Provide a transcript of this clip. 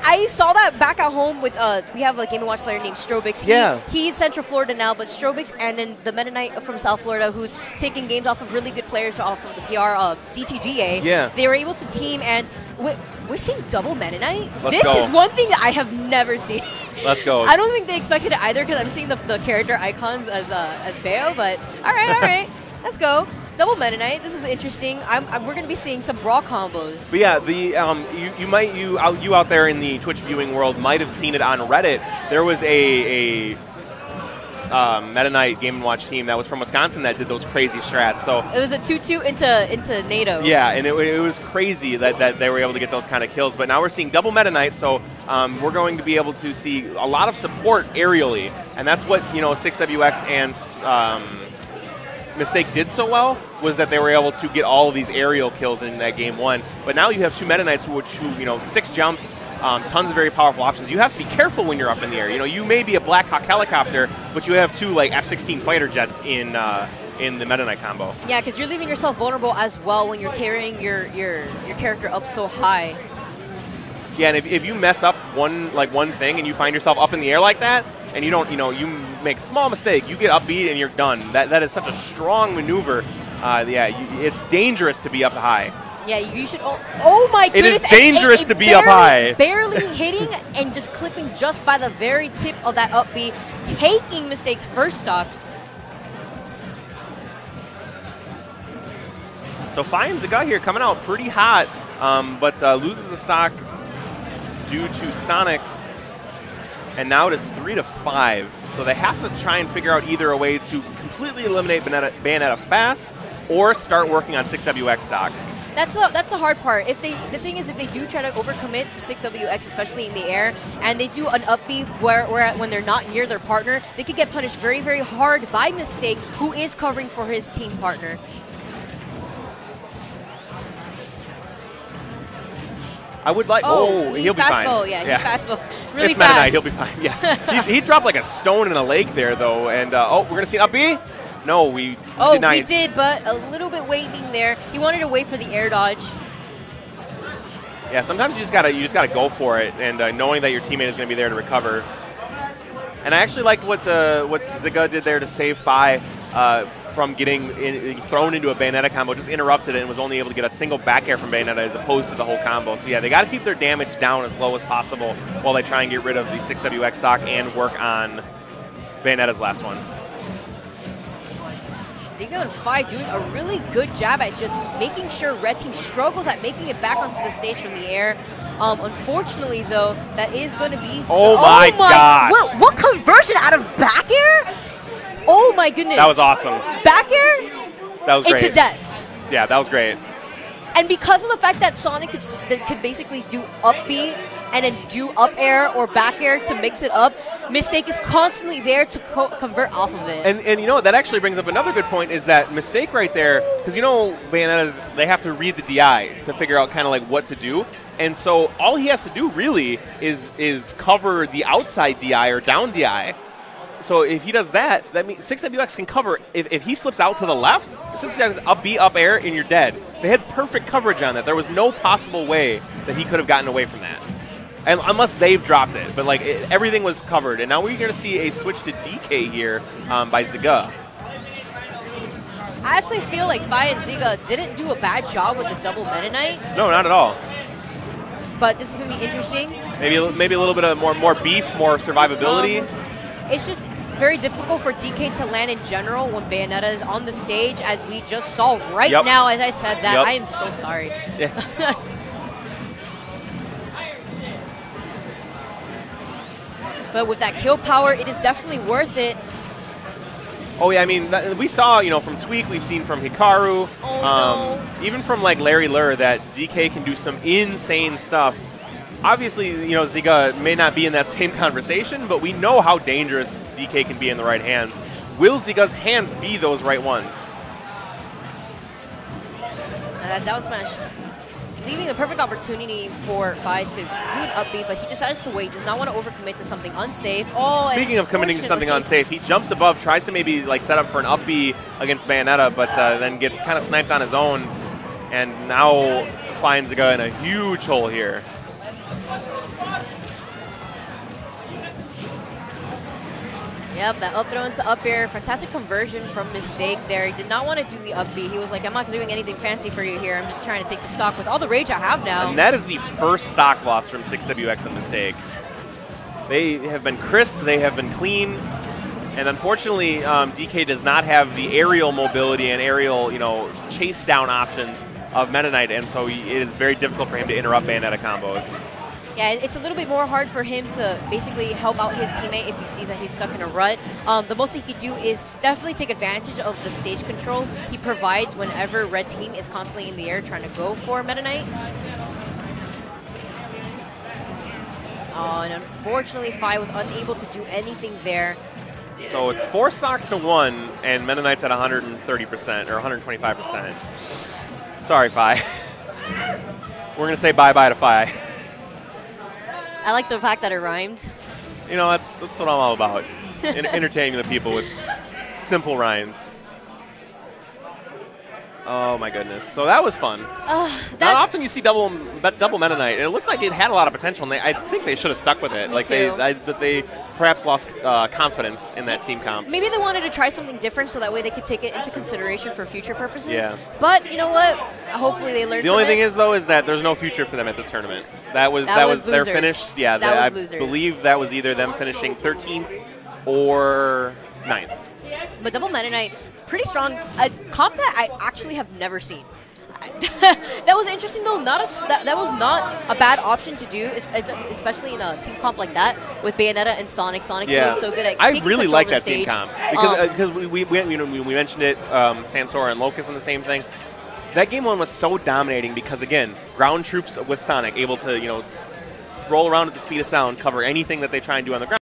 I saw that back at home with we have a Game & Watch player named Strobix. He's Central Florida now, but Strobix and then the Meta Knight from South Florida, who's taking games off of really good players off of the PR DTGA. Yeah. They were able to team, and we're seeing double Meta Knight. Let's this go. is one thing that I have never seen. Let's go. I don't think they expected it either because I'm seeing the character icons as Bayo, but all right, let's go. Double Meta Knight. This is interesting. We're going to be seeing some brawl combos. But yeah, you out there in the Twitch viewing world might have seen it on Reddit. There was a Meta Knight Game & Watch team that was from Wisconsin that did those crazy strats. So it was a 2-2 into NATO. Yeah, and it was crazy that they were able to get those kind of kills. But now we're seeing double Meta Knight, so we're going to be able to see a lot of support aerially, and that's what 6WX and Mistake did so well, was that they were able to get all of these aerial kills in that game one. But now you have two Meta Knights who 6 jumps, tons of very powerful options. You have to be careful when you're up in the air. You may be a Black Hawk helicopter, but you have two like F-16 fighter jets in the Meta Knight combo. Yeah, because you're leaving yourself vulnerable as well when you're carrying your character up so high. Yeah, and if you mess up one thing and you find yourself up in the air like that, and you don't, you make a small mistake, you get upbeat and you're done. That is such a strong maneuver. It's dangerous to be up high. Yeah, you should. Oh my goodness! It is dangerous to be up high. Barely hitting and just clipping just by the very tip of that upbeat, taking Mistake's first stock. So Fye Zguh here coming out pretty hot, but loses the stock due to Sonic. And now it is 3-5. So they have to try and figure out either a way to completely eliminate Bayonetta fast or start working on 6WX stocks. That's the hard part. The thing is, if they do try to overcommit to 6WX, especially in the air, and they do an upbeat where when they're not near their partner, they could get punished very, very hard by Mistake, who is covering for his team partner. I would like. He'll be fine. Yeah, he fast full really it's fast. Meta Knight, he'll be fine. Yeah, he dropped like a stone in a lake there though, and we're gonna see an up B. No, we did not. We did, but a little bit waiting there. He wanted to wait for the air dodge. Yeah, sometimes you just gotta go for it, and knowing that your teammate is gonna be there to recover. And I actually liked what Zguh did there to save Fye from getting thrown into a Bayonetta combo, just interrupted it and was only able to get a single back air from Bayonetta as opposed to the whole combo. So yeah, they got to keep their damage down as low as possible while they try and get rid of the 6WX stock and work on Bayonetta's last one. Zguh and Fye doing a really good job at just making sure Red Team struggles at making it back onto the stage from the air. Unfortunately, though, that is going to be... Oh my gosh! What conversion out of back air? Oh my goodness. That was awesome. Back air? That was great. Into death. Yeah, that was great. And because of the fact that Sonic could basically do up B and then do up air or back air to mix it up, Mistake is constantly there to convert off of it. And that actually brings up another good point, is that Mistake right there, because Bayonetta's, they have to read the DI to figure out kind of like what to do. And so all he has to do really is cover the outside DI or down DI. So if he does that, that means 6WX can cover. If he slips out to the left, 6WX up B, up air, and you're dead. They had perfect coverage on that. There was no possible way that he could have gotten away from that. And unless they've dropped it. But everything was covered. And now we're going to see a switch to DK here by Zguh. I actually feel like Fye and Zguh didn't do a bad job with the double Meta Knight. No, not at all. But this is going to be interesting. Maybe a little bit of more beef, more survivability. It's just very difficult for DK to land in general when Bayonetta is on the stage, as we just saw right now as I said that. I am so sorry. Yes. But with that kill power, it is definitely worth it. Oh yeah, I mean, we saw, from Tweak, we've seen from Hikaru, even from like Larry Lurr, that DK can do some insane stuff. Obviously, Zguh may not be in that same conversation, but we know how dangerous DK can be in the right hands. Will Zguh's hands be those right ones? That down smash, leaving the perfect opportunity for Fye to do an upbeat, but he decides to wait, does not want to overcommit to something unsafe. Speaking of committing to something unsafe, he jumps above, tries to maybe set up for an upbeat against Bayonetta, but then gets kind of sniped on his own, and now finds Zguh in a huge hole here. Yep, that up throw into up air. Fantastic conversion from Mistake there. He did not want to do the up B. He was like, I'm not doing anything fancy for you here. I'm just trying to take the stock with all the rage I have now. And that is the first stock loss from 6WX and Mistake. They have been crisp. They have been clean. And unfortunately, DK does not have the aerial mobility and aerial, chase down options of Meta Knight. And so it is very difficult for him to interrupt Bayonetta combos. Yeah, it's a little bit more hard for him to basically help out his teammate if he sees that he's stuck in a rut. The most he could do is definitely take advantage of the stage control he provides whenever Red Team is constantly in the air trying to go for Meta Knight. Oh, and unfortunately, Fye was unable to do anything there. So it's 4 stocks to 1, and Meta Knight's at 130% or 125%. Sorry, Fye. We're going to say bye-bye to Fye. I like the fact that it rhymed. That's what I'm all about. Entertaining the people with simple rhymes. Oh my goodness! So that was fun. Not often you see double Meta Knight, and it looked like it had a lot of potential. And I think they should have stuck with it. But they perhaps lost confidence in that team comp. Maybe they wanted to try something different, so that way they could take it into consideration for future purposes. Yeah. But you know what? Hopefully they learned. The only thing is that there's no future for them at this tournament. That was their finish. Yeah, I believe that was either them finishing 13th or 9th. But double Meta Knight, pretty strong. A comp that I actually have never seen. That was interesting though. That was not a bad option to do, especially in a team comp like that with Bayonetta and Sonic. Sonic doing so good at taking I really like that stage. team comp because we mentioned it. Sansora and Locust and the same thing. That game one was so dominating because again, ground troops with Sonic able to roll around at the speed of sound, cover anything that they try and do on the ground.